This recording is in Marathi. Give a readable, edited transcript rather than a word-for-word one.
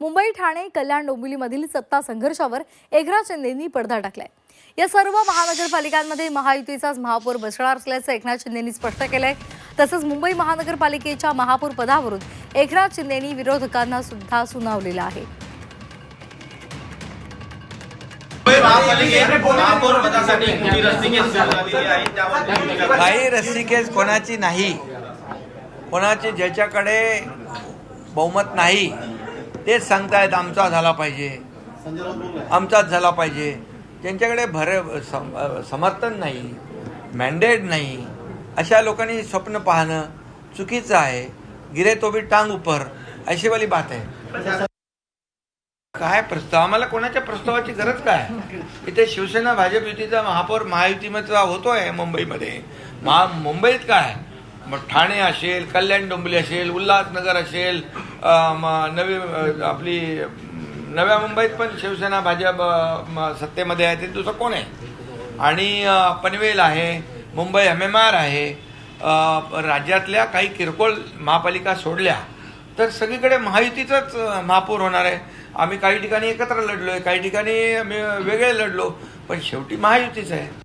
मुंबई, ठाणे, कल्याण, डोंबिवलीमधील सत्ता संघर्षावर एकनाथ शिंदेंनी पडदा टाकलाय। या सर्व महानगरपालिकांमध्ये महायुतीचाच महापौर बसणार असल्याचं एकनाथ शिंदेंनी स्पष्ट केलंय। तसंच मुंबई महानगरपालिकेच्या महापौर पदावरून एकनाथ शिंदेंनी विरोधकांना सुद्धा सुनावलेलं आहे। काही रस्सीकेस कोणाची नाही, कोणाची ज्याच्याकडे बहुमत नाही तेच सांगतायत आमचा झाला पाहिजे, आमचाच झाला पाहिजे। ज्यांच्याकडे समर्थन नाही, मॅन्डेट नाही, अशा लोकांनी स्वप्न पाहणं चुकीचं आहे। गिरे तो भी टांग ऊपर अशी वाली बात आहे। काय प्रस्ताव, आम्हाला कोणाच्या प्रस्तावाची गरज काय? इथे शिवसेना भाजप युतीचा महापौर महायुतीचा होतोय मुंबईमध्ये। मुंबईत काय, मग ठाणे असेल, कल्याण डोंबिवली असेल, उल्हासनगर असेल, आपली नव्या मुंबईत पण शिवसेना भाजप सत्तेमध्ये आहे, ते दुसरं कोण आहे? आणि पनवेल आहे, मुंबई MMR आहे। राज्यातल्या काही किरकोळ महापालिका सोडल्या तर सगळीकडे महायुतीचाच महापौर होणार आहे। आम्ही काही ठिकाणी एकत्र लढलोय, काही ठिकाणी वेगळे लढलो, पण शेवटी महायुतीच आहे।